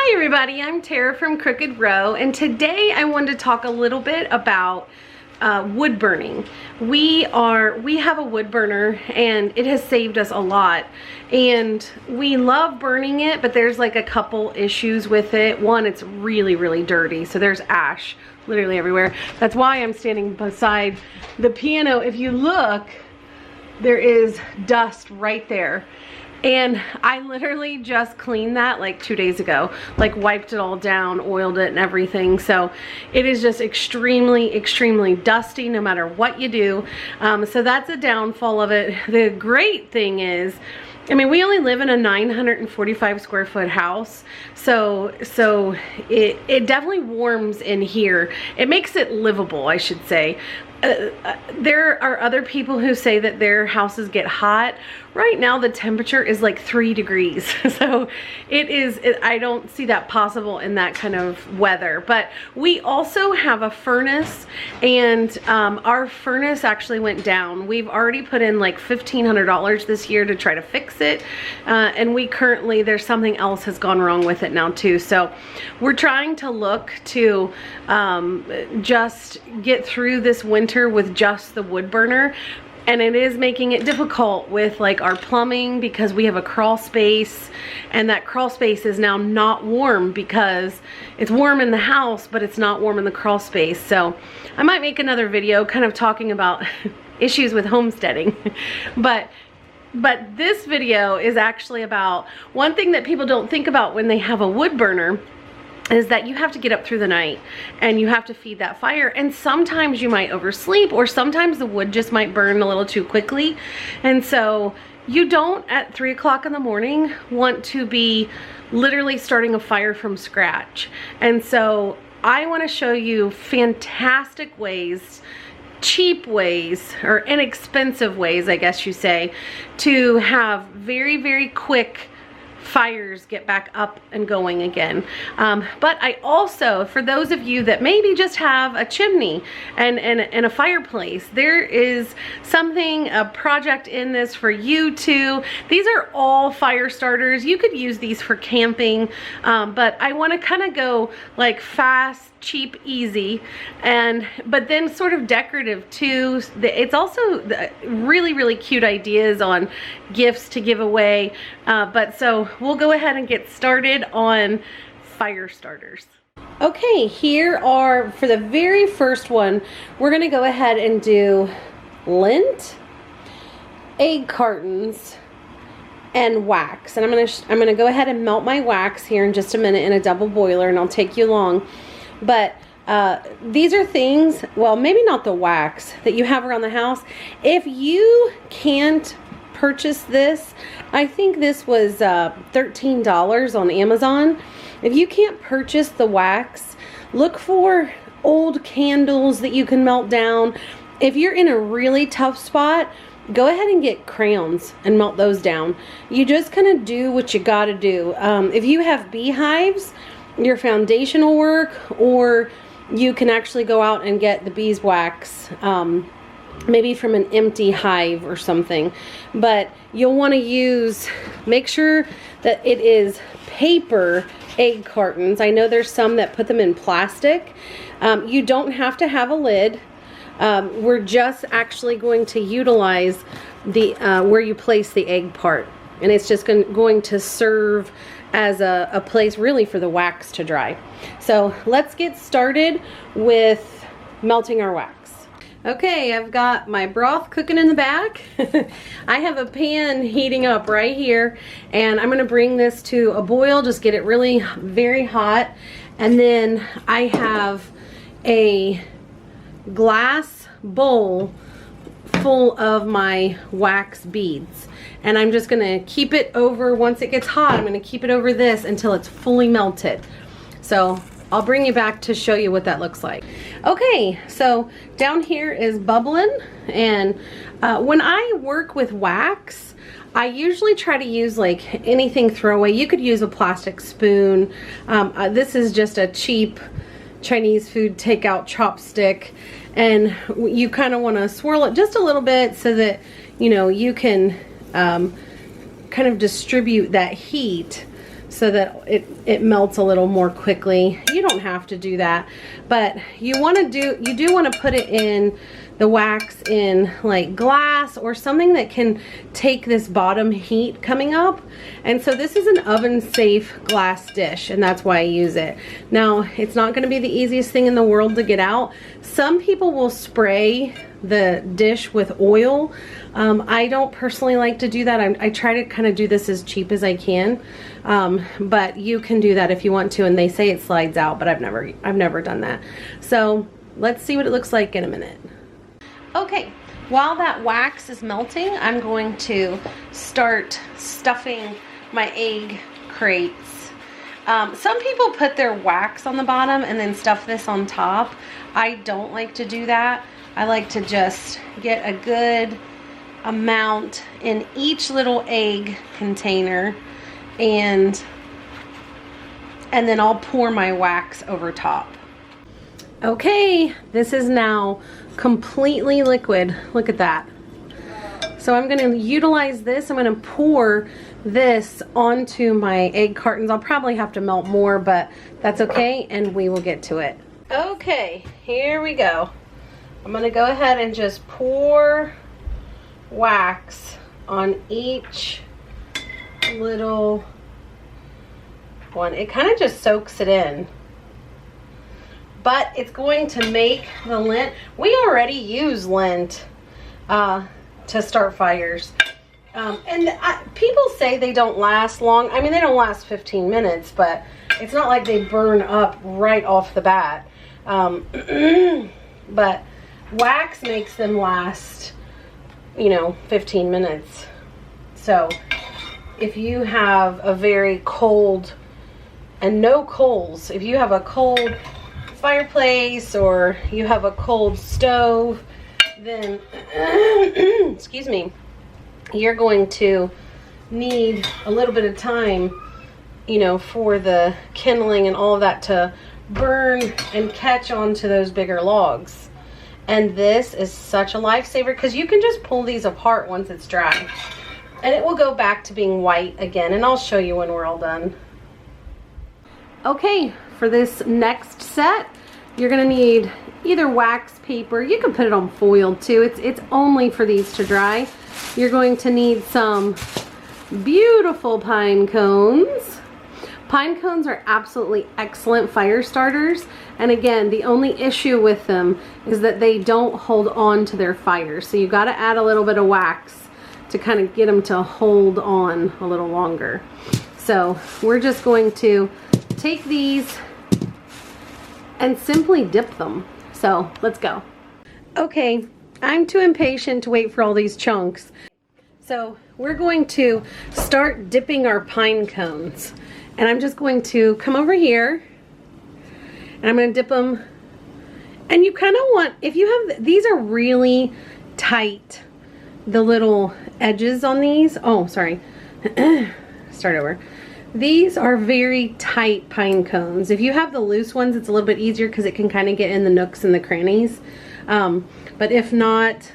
Hi everybody, I'm Tara from Crooked Row, and today I wanted to talk a little bit about wood burning. We have a wood burner and it has saved us a lot, and we love burning it, but there's like a couple issues with it. One, it's really dirty, so there's ash literally everywhere. That's why I'm standing beside the piano. If you look, there is dust right there. And I literally just cleaned that like 2 days ago, like wiped it all down, oiled it and everything. So it is just extremely dusty no matter what you do. So that's a downfall of it. The great thing is, I mean, we only live in a 945 square foot house, so it definitely warms in here. It makes it livable, I should say. There are other people who say that their houses get hot. Right now the temperature is like 3 degrees, so I don't see that possible in that kind of weather. But we also have a furnace, and our furnace actually went down. We've already put in like $1,500 this year to try to fix it, and there's something else has gone wrong with it now too. So we're trying to look to just get through this winter with just the wood burner. And it is making it difficult with like our plumbing, because we have a crawl space, and that crawl space is now not warm because it's warm in the house, but it's not warm in the crawl space. So I might make another video kind of talking about issues with homesteading. But this video is actually about one thing that people don't think about when they have a wood burner, is that you have to get up through the night and you have to feed that fire, and sometimes you might oversleep, or sometimes the wood just might burn a little too quickly. And so you don't at 3 o'clock in the morning want to be literally starting a fire from scratch. And so I want to show you fantastic ways, cheap ways, or inexpensive ways, I guess you say, to have very quick fires get back up and going again. But I also, for those of you that maybe just have a chimney and a fireplace, there is a project in this for you too. These are all fire starters. You could use these for camping, but I want to kind of go like fast, cheap, easy, but then sort of decorative too. It's also really cute ideas on gifts to give away. But so we'll go ahead and get started on fire starters. Okay, here are, for the very first one, we're gonna go ahead and do lint, egg cartons, and wax. And I'm gonna go ahead and melt my wax here in just a minute in a double boiler, and I'll take you along. But these are things, well, maybe not the wax that you have around the house. If you can't purchase this, I think this was $13 on Amazon. If you can't purchase the wax, look for old candles that you can melt down. If you're in a really tough spot, go ahead and get crayons and melt those down. You just kind of do what you gotta do. If you have beehives, your foundational work, or you can actually go out and get the beeswax, maybe from an empty hive or something. But you'll want to make sure that it is paper egg cartons. I know there's some that put them in plastic. You don't have to have a lid. We're just actually going to utilize the where you place the egg part, and it's just going to serve as a place really for the wax to dry. So let's get started with melting our wax. Okay, I've got my broth cooking in the back. I have a pan heating up right here, and I'm gonna bring this to a boil, just get it really very hot. And then I have a glass bowl full of my wax beads, and I'm just gonna keep it over, once it gets hot, I'm gonna keep it over this until it's fully melted. So I'll bring you back to show you what that looks like. Okay, so down here is bubbling, and when I work with wax, I usually try to use like anything throwaway. You could use a plastic spoon. This is just a cheap Chinese food takeout chopstick, and you kind of want to swirl it just a little bit so that you can kind of distribute that heat so that it melts a little more quickly. You don't have to do that, but you do want to put it in the wax in like glass or something that can take this bottom heat coming up. And so this is an oven safe glass dish, and that's why I use it. Now, it's not going to be the easiest thing in the world to get out. Some people will spray the dish with oil. I don't personally like to do that. I try to kind of do this as cheap as I can, but you can do that if you want to, and they say it slides out, but I've never done that. So let's see what it looks like in a minute. Okay, while that wax is melting, I'm going to start stuffing my egg crates. Some people put their wax on the bottom and then stuff this on top. I don't like to do that. I like to just get a good amount in each little egg container, and then I'll pour my wax over top. Okay, this is now completely liquid. Look at that. So I'm going to utilize this. I'm going to pour this onto my egg cartons. I'll probably have to melt more, but that's okay, and we will get to it. Okay, here we go. I'm going to go ahead and just pour wax on each little one. It kind of just soaks it in, but it's going to make the lint. We already use lint to start fires, and people say they don't last long. I mean, they don't last 15 minutes, but it's not like they burn up right off the bat. But wax makes them last, 15 minutes. So if you have a very cold and no coals, if you have a cold fireplace or you have a cold stove, then excuse me, you're going to need a little bit of time, for the kindling and all of that to burn and catch onto those bigger logs. And this is such a lifesaver because you can just pull these apart once it's dry, and it will go back to being white again, and I'll show you when we're all done. Okay, for this next set, you're gonna need either wax paper. You can put it on foil too. It's only for these to dry. You're going to need some beautiful pine cones. Pine cones are absolutely excellent fire starters, and again, the only issue with them is that they don't hold on to their fire, so you got to add a little bit of wax to kind of get them to hold on a little longer. So we're just going to take these and simply dip them. So let's go. Okay, I'm too impatient to wait for all these chunks, so we're going to start dipping our pine cones. And I'm just going to come over here and I'm going to dip them. And you kind of want, if you have, these are really tight, the little edges on these. Oh, sorry. Start over. These are very tight pine cones. If you have the loose ones, it's a little bit easier because it can kind of get in the nooks and the crannies. But if not,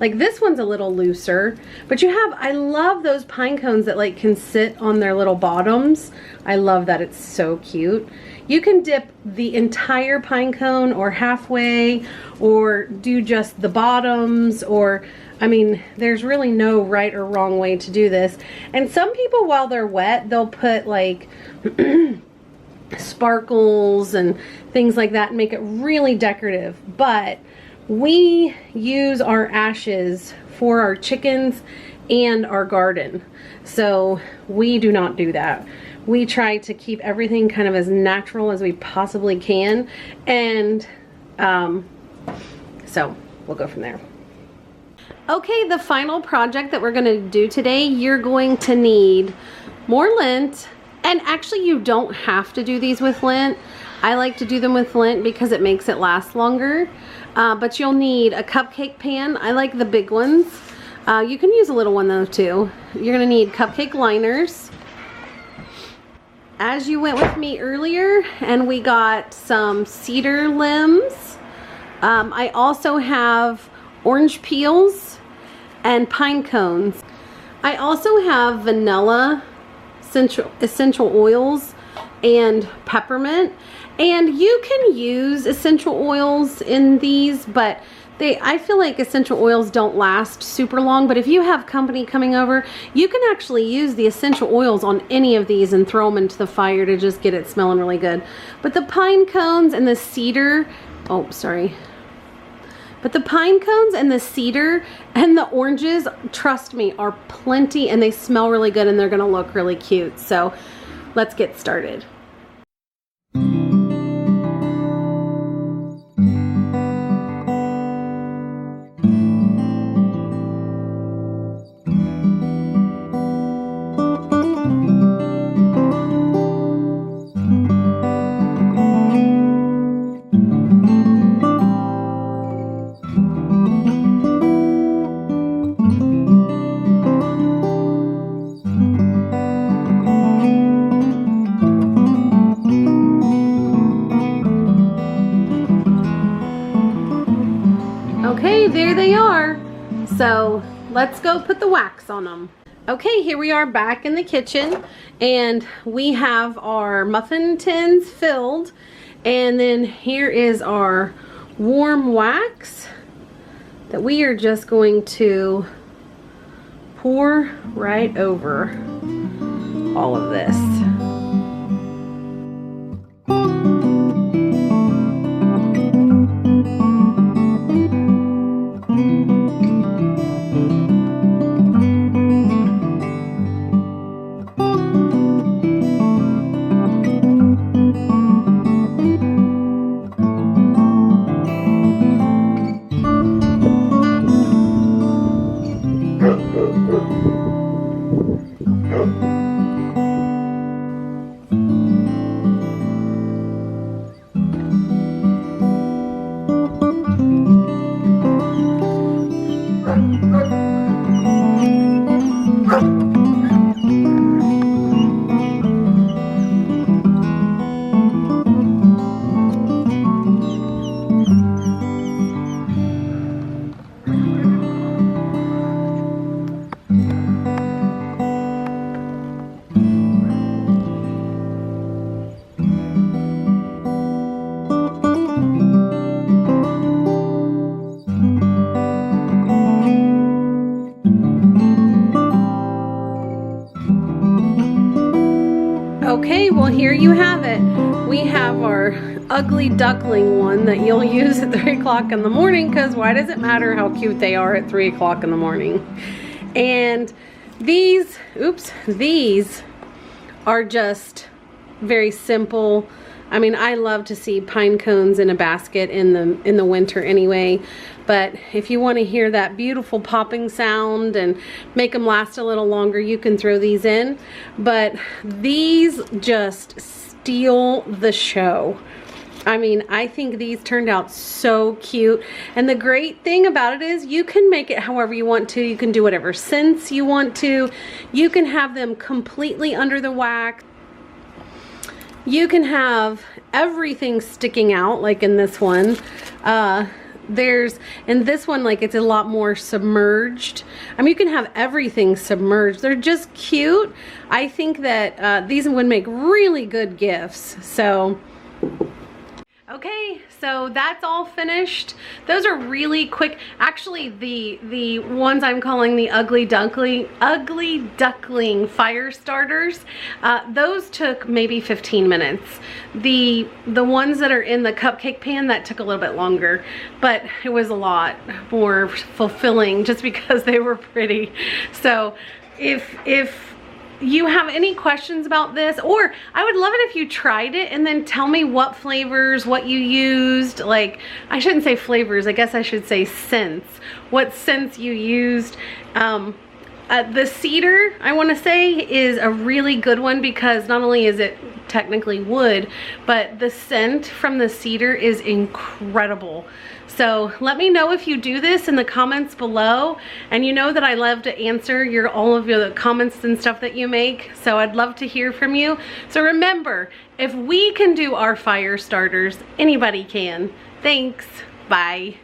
like this one's a little looser, but I love those pine cones that like can sit on their little bottoms. I love that, it's so cute. You can dip the entire pine cone or halfway, or do just the bottoms, or I mean, there's really no right or wrong way to do this. And some people, while they're wet, they'll put like sparkles and things like that and make it really decorative. But we use our ashes for our chickens and our garden, so we do not do that. We try to keep everything kind of as natural as we possibly can, and so we'll go from there. Okay, the final project that we're going to do today, you're going to need more lint, and actually you don't have to do these with lint. I like to do them with lint because it makes it last longer. But you'll need a cupcake pan. I like the big ones. You can use a little one though too. You're gonna need cupcake liners. As you went with me earlier, and we got some cedar limbs. I also have orange peels and pine cones. I also have vanilla essential oils and peppermint. And you can use essential oils in these, but I feel like essential oils don't last super long. But if you have company coming over, you can actually use the essential oils on any of these and throw them into the fire to just get it smelling really good. But the pine cones and the cedar, oh, sorry. But the pine cones and the cedar and the oranges, trust me, are plenty, and they smell really good, and they're gonna look really cute. So let's get started. Okay, there they are. So let's go put the wax on them. Okay, here we are back in the kitchen, and we have our muffin tins filled, and then here is our warm wax that we are just going to pour right over all of this. Okay, well, here you have it. We have our ugly duckling one that you'll use at 3 o'clock in the morning, because why does it matter how cute they are at 3 o'clock in the morning? And these, oops, these are just very simple. I mean, I love to see pine cones in a basket in the winter anyway. But if you want to hear that beautiful popping sound and make them last a little longer, you can throw these in. But these just steal the show. I mean, I think these turned out so cute. And the great thing about it is you can make it however you want to. You can do whatever scents you want to. You can have them completely under the wax. You can have everything sticking out, like in this one. In this one, like, it's a lot more submerged. I mean, you can have everything submerged. They're just cute. I think that these would make really good gifts. So, okay, so that's all finished. Those are really quick. Actually, the ones I'm calling the ugly duckling fire starters, those took maybe 15 minutes. The ones that are in the cupcake pan, that took a little bit longer, but it was a lot more fulfilling just because they were pretty. So if you have any questions about this, or I would love it if you tried it and then tell me what flavors, what you used. Like, I shouldn't say flavors, I guess I should say scents. What scents you used. The cedar, I want to say, is a really good one, because not only is it technically wood, but the scent from the cedar is incredible. So let me know if you do this in the comments below. And you know that I love to answer all of your comments and stuff that you make. So I'd love to hear from you. So remember, if we can do our fire starters, anybody can. Thanks. Bye.